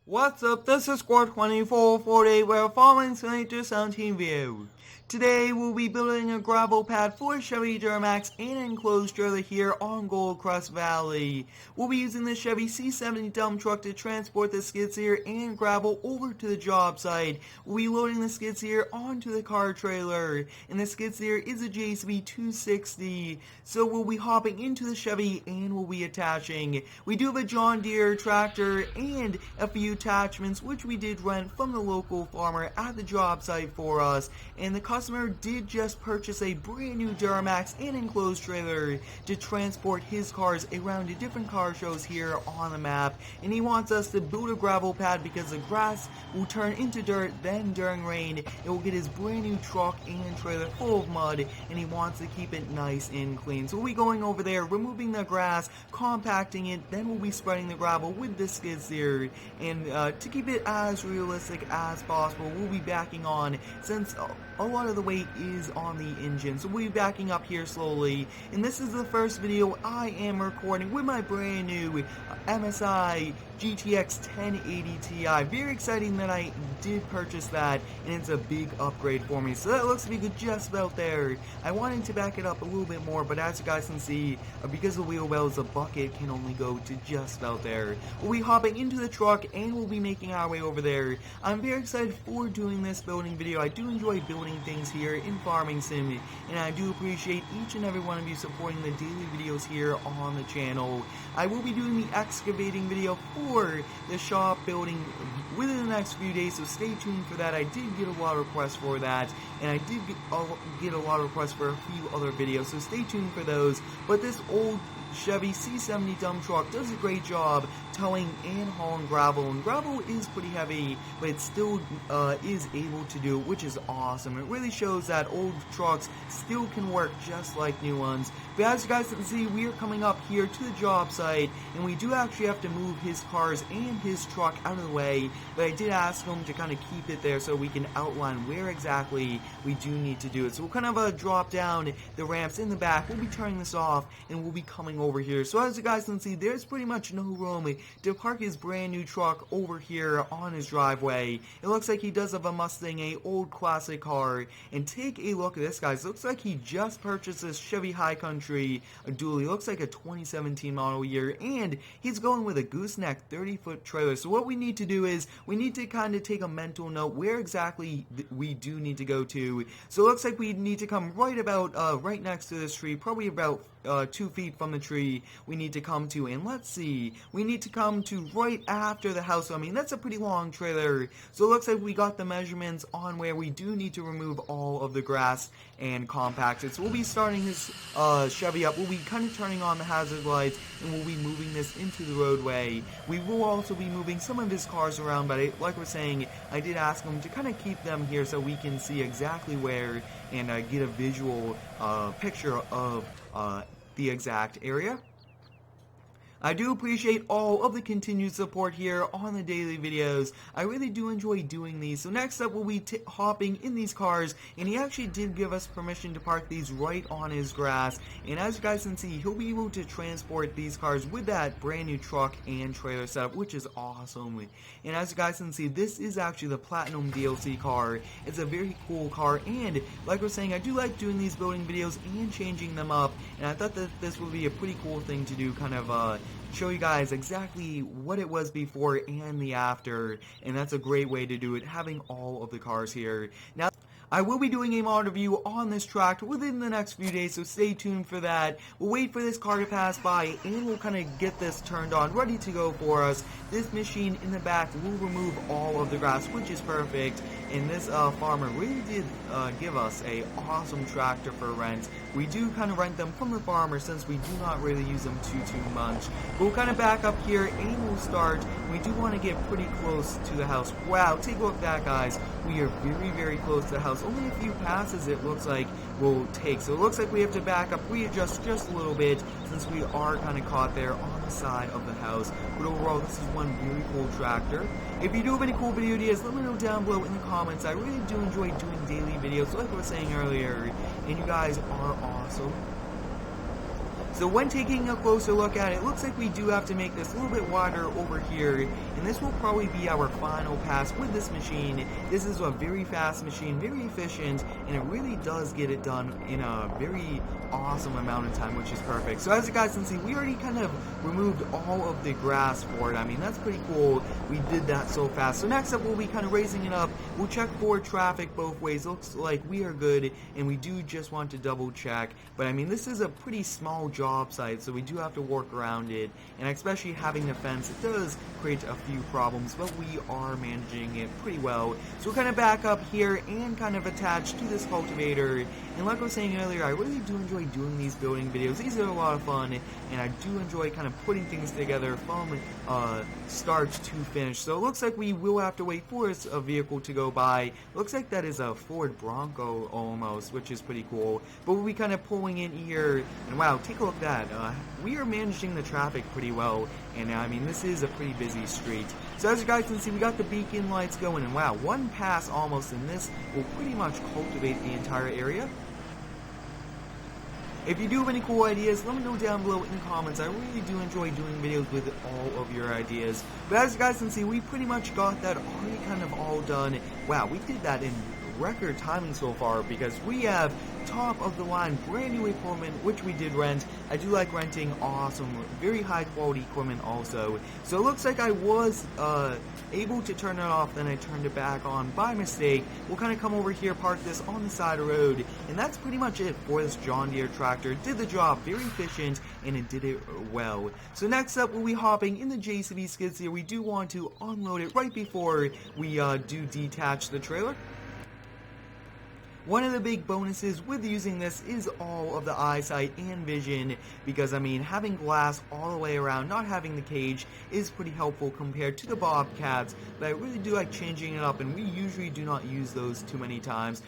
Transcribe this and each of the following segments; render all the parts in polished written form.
What's up, this is Squad 2448, we're following Senator 17 view. Today we'll be building a gravel pad for Chevy Duramax and enclosed trailer here on Goldcrest Valley. We'll be using the Chevy C70 dump truck to transport the skid steer and gravel over to the job site. We'll be loading the skid steer onto the car trailer, and the skid steer is a JCB 260. So we'll be hopping into the Chevy and we'll be attaching. We do have a John Deere tractor and a few attachments which we did rent from the local farmer at the job site for us, and the customer did just purchase a brand new Duramax and enclosed trailer to transport his cars around to different car shows here on the map, and he wants us to build a gravel pad because the grass will turn into dirt. Then during rain it will get his brand new truck and trailer full of mud, and he wants to keep it nice and clean. So we'll be going over there, removing the grass, compacting it, then we'll be spreading the gravel with the skid steer, and to keep it as realistic as possible, we'll be backing on since a lot of the weight is on the engine. So we'll be backing up here slowly, and this is the first video I am recording with my brand new MSI GTX 1080 Ti. Very exciting that I did purchase that, and it's a big upgrade for me. So that looks to be good just about there. I wanted to back it up a little bit more, but as you guys can see, because of the wheel wells, the bucket can only go to just about there. We'll be hopping into the truck and we'll be making our way over there. I'm very excited for doing this building video. I do enjoy building things here in Farming Sim, and I do appreciate each and every one of you supporting the daily videos here on the channel. I will be doing the excavating video for the shop building within the next few days, so stay tuned for that. I did get a lot of requests for that, and I did get a lot of requests for a few other videos, so stay tuned for those. But this old Chevy C70 dump truck does a great job towing and hauling gravel, and gravel is pretty heavy, but it still is able to do it, which is awesome. It really shows that old trucks still can work just like new ones. But as you guys can see, we are coming up here to the job site, and we do actually have to move his cars and his truck out of the way, but I did ask him to kind of keep it there so we can outline where exactly we do need to do it. So we'll kind of drop down the ramps in the back. We'll be turning this off, and we'll be coming over here. So as you guys can see, there's pretty much no room to park his brand new truck over here on his driveway. It looks like he does have a Mustang, a old classic car, and take a look at this, guys. Looks like he just purchased this Chevy High Country a dually. Looks like a 2017 model year, and he's going with a gooseneck 30-foot trailer. So what we need to do is we need to kind of take a mental note where exactly we do need to go to. So it looks like we need to come right about right next to this tree, probably about 2 feet from the tree we need to come to, and let's see, we need to come to right after the house. I mean, that's a pretty long trailer, so it looks like we got the measurements on where we do need to remove all of the grass and compact it. So we'll be starting this Chevy up. We'll be kind of turning on the hazard lights, and we'll be moving this into the roadway. We will also be moving some of his cars around, but like we're saying, I did ask him to kind of keep them here so we can see exactly where and get a visual picture of the exact area. I do appreciate all of the continued support here on the daily videos. I really do enjoy doing these. So next up we'll be hopping in these cars, and he actually did give us permission to park these right on his grass, and as you guys can see, he'll be able to transport these cars with that brand new truck and trailer setup, which is awesome. And as you guys can see, this is actually the Platinum DLC car. It's a very cool car, and like we're saying, I do like doing these building videos and changing them up, and I thought that this would be a pretty cool thing to do, kind of show you guys exactly what it was before and the after, and that's a great way to do it, having all of the cars here. Now, I will be doing a mod review on this tractor within the next few days, so stay tuned for that. We'll wait for this car to pass by, and we'll kind of get this turned on, ready to go for us. This machine in the back will remove all of the grass, which is perfect, and this farmer really did give us a awesome tractor for rent. We do kind of rent them from the farmer since we do not really use them too much. But we'll kind of back up here, and we'll start. We do want to get pretty close to the house. Wow, take a look at that, guys. We are very close to the house. Only a few passes it looks like will take. So it looks like we have to back up, readjust just a little bit since we are kind of caught there on the side of the house. But overall, this is one very cool tractor. If you do have any cool video ideas, let me know down below in the comments. I really do enjoy doing daily videos, like I was saying earlier, and you guys are awesome. So when taking a closer look at it, looks like we do have to make this a little bit wider over here, and this will probably be our final pass with this machine. This is a very fast machine, very efficient, and it really does get it done in a very awesome amount of time, which is perfect. So as you guys can see, we already kind of removed all of the grass for it. I mean, that's pretty cool. We did that so fast. So next up, we'll be kind of raising it up. We'll check for traffic both ways. Looks like we are good, and we do just want to double check. But I mean, this is a pretty small job site, so we do have to work around it, and especially having the fence, it does create a few problems, but we are managing it pretty well. So we'll kind of back up here and kind of attach to this cultivator. And like I was saying earlier, I really do enjoy doing these building videos. These are a lot of fun, and I do enjoy kind of putting things together from start to finish. So it looks like we will have to wait for a vehicle to go by. Looks like that is a Ford Bronco almost, which is pretty cool. But we'll be kind of pulling in here, and wow, take a look at that. We are managing the traffic pretty well, and I mean, this is a pretty busy street. So as you guys can see, we got the beacon lights going, and wow, one pass almost, and this will pretty much cultivate the entire area. If you do have any cool ideas, let me know down below in the comments. I really do enjoy doing videos with all of your ideas. But as you guys can see, we pretty much got that already kind of all done. Wow, we did that in record timing so far, because we have top of the line brand new equipment, which we did rent. I do like renting awesome, very high quality equipment also. So it looks like I was able to turn it off, then I turned it back on by mistake. We'll kind of come over here, park this on the side of the road, and that's pretty much it for this John Deere tractor. It did the job, very efficient, and it did it well. So next up, we'll be hopping in the JCB Skidsteer. We do want to unload it right before we do detach the trailer. One of the big bonuses with using this is all of the eyesight and vision, because I mean, having glass all the way around, not having the cage, is pretty helpful compared to the Bobcats, but I really do like changing it up, and we usually do not use those too many times.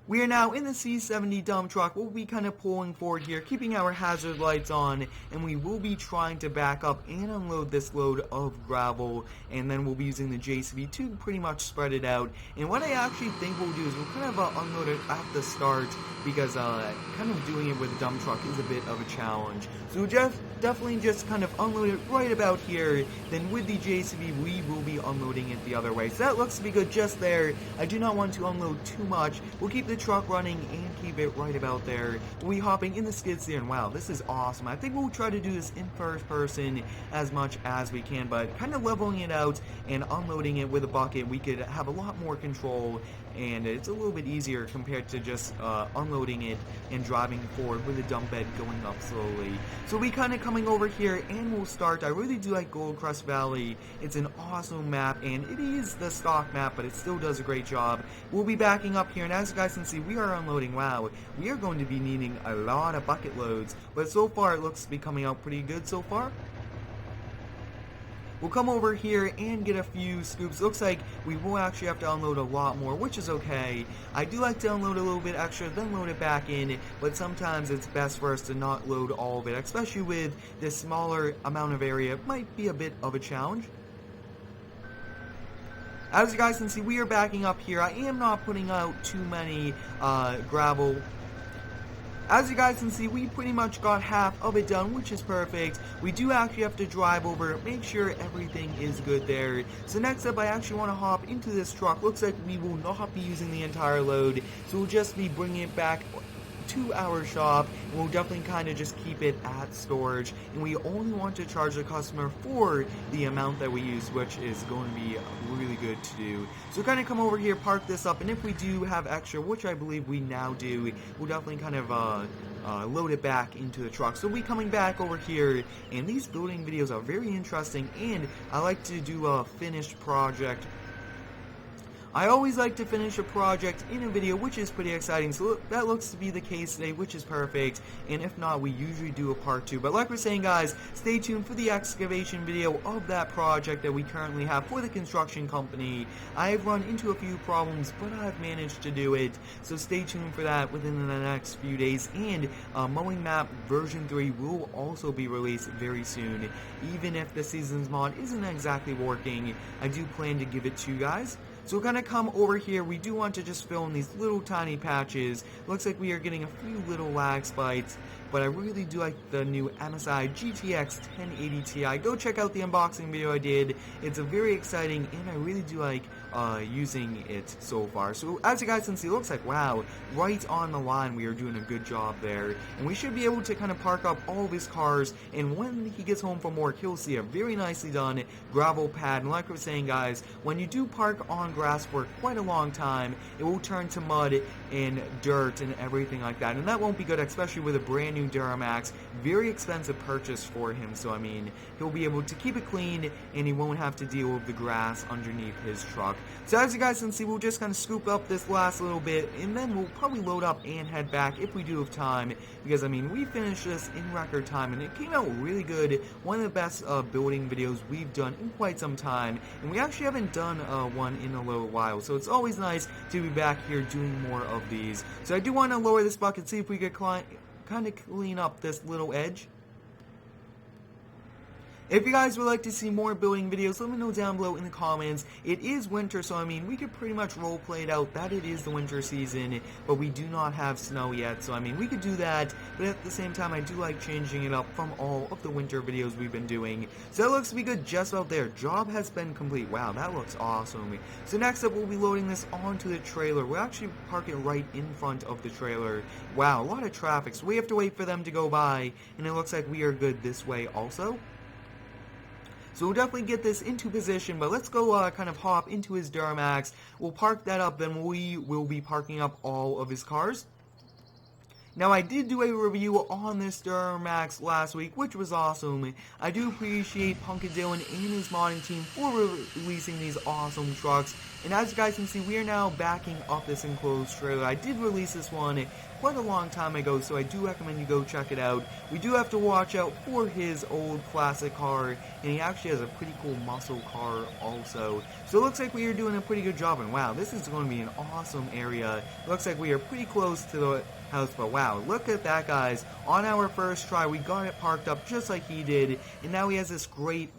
We are now in the C70 dump truck. We'll be kind of pulling forward here, keeping our hazard lights on, and we will be trying to back up and unload this load of gravel, and then we'll be using the JCB to pretty much spread it out. And what I actually think we'll do is we'll kind of unload it at the start, because kind of doing it with a dump truck is a bit of a challenge. So we'll definitely just kind of unload it right about here. Then with the JCB, we will be unloading it the other way. So that looks to be good just there. I do not want to unload too much. We'll keep the truck running and keep it right about there. We'll be hopping in the skid steer, and wow, this is awesome. I think we'll try to do this in first person as much as we can, but kind of leveling it out and unloading it with a bucket, we could have a lot more control, and it's a little bit easier compared to just unloading it and driving forward with the dump bed going up slowly. So we kind of coming over here, and we'll start. I really do like Goldcrest Valley. It's an awesome map, and it is the stock map, but it still does a great job. We'll be backing up here, and as you guys can see, we are unloading. Wow, we are going to be needing a lot of bucket loads, but so far it looks to be coming out pretty good so far. We'll come over here and get a few scoops. Looks like we will actually have to unload a lot more, which is okay. I do like to unload a little bit extra, then load it back in, but sometimes it's best for us to not load all of it, especially with this smaller amount of area. It might be a bit of a challenge. As you guys can see, we are backing up here. I am not putting out too many gravel. As you guys can see, we pretty much got half of it done, which is perfect. We do actually have to drive over, make sure everything is good there. So next up, I actually want to hop into this truck. Looks like we will not be using the entire load, so we'll just be bringing it back to our shop, and we'll definitely kind of just keep it at storage, and we only want to charge the customer for the amount that we use, which is going to be really good to do. So kind of come over here, park this up, and if we do have extra, which I believe we now do, we'll definitely kind of load it back into the truck. So we'll be coming back over here, and these building videos are very interesting, and I like to do a finished project. I always like to finish a project in a video, which is pretty exciting, so that looks to be the case today, which is perfect, and if not, we usually do a part 2. But like we're saying, guys, stay tuned for the excavation video of that project that we currently have for the construction company. I've run into a few problems, but I've managed to do it, so stay tuned for that within the next few days, and Mowing Map version 3 will also be released very soon. Even if the Seasons mod isn't exactly working, I do plan to give it to you guys. So we're going to come over here. We do want to just fill in these little tiny patches. Looks like we are getting a few little lag spikes, but I really do like the new MSI GTX 1080 Ti. Go check out the unboxing video I did. It's a very exciting, and I really do like using it so far. So as you guys can see, it looks like, wow, right on the line, we are doing a good job there, and we should be able to kind of park up all of his cars, and when he gets home from work, he'll see a very nicely done gravel pad. And like I was saying, guys, when you do park on grass for quite a long time, it will turn to mud and dirt and everything like that, and that won't be good, especially with a brand new Duramax. Very expensive purchase for him, so I mean, he'll be able to keep it clean, and he won't have to deal with the grass underneath his truck. So as you guys can see, we'll just kind of scoop up this last little bit, and then we'll probably load up and head back if we do have time, because I mean, we finished this in record time, and it came out really good. One of the best building videos we've done in quite some time, and we actually haven't done one in a little while, so it's always nice to be back here doing more of these. So I do want to lower this bucket, see if we could kind of clean up this little edge. If you guys would like to see more building videos, let me know down below in the comments. It is winter, so I mean, we could pretty much roleplay it out that it is the winter season, but we do not have snow yet, so I mean, we could do that, but at the same time, I do like changing it up from all of the winter videos we've been doing. So that looks to be good just out there. Job has been complete. Wow, that looks awesome. So next up, we'll be loading this onto the trailer. We'll actually park it right in front of the trailer. Wow, a lot of traffic, so we have to wait for them to go by, and it looks like we are good this way also. So we'll definitely get this into position, but let's go kind of hop into his Duramax. We'll park that up, then we will be parking up all of his cars. Now, I did do a review on this Duramax last week, which was awesome. I do appreciate Punkadillin and his modding team for releasing these awesome trucks. And as you guys can see, we are now backing up this enclosed trailer. I did release this one quite a long time ago, so I do recommend you go check it out. We do have to watch out for his old classic car, and he actually has a pretty cool muscle car also. So it looks like we are doing a pretty good job, and wow, this is going to be an awesome area. It looks like we are pretty close to the house, but wow, look at that, guys. On our first try, we got it parked up just like he did, and now he has this great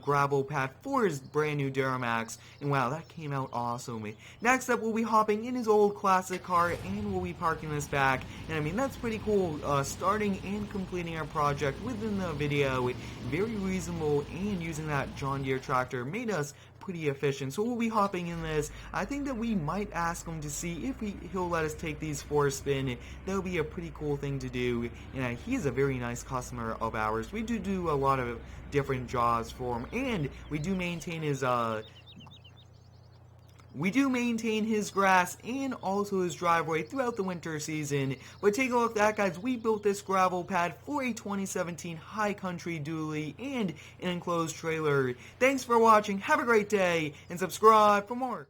gravel path for his brand new Duramax, and wow, that came out awesome. Next up, we'll be hopping in his old classic car, and we'll be parking this back, and I mean, that's pretty cool, starting and completing our project within the video. Very reasonable, and using that John Deere tractor made us pretty efficient. So we'll be hopping in this. I think that we might ask him to see if he'll let us take these for a spin. That would be a pretty cool thing to do, and he is a very nice customer of ours. We do a lot of different jobs for him, and we do maintain his grass and also his driveway throughout the winter season. But take a look at that, guys. We built this gravel pad for a 2017 High Country dually and an enclosed trailer. Thanks for watching. Have a great day, and subscribe for more.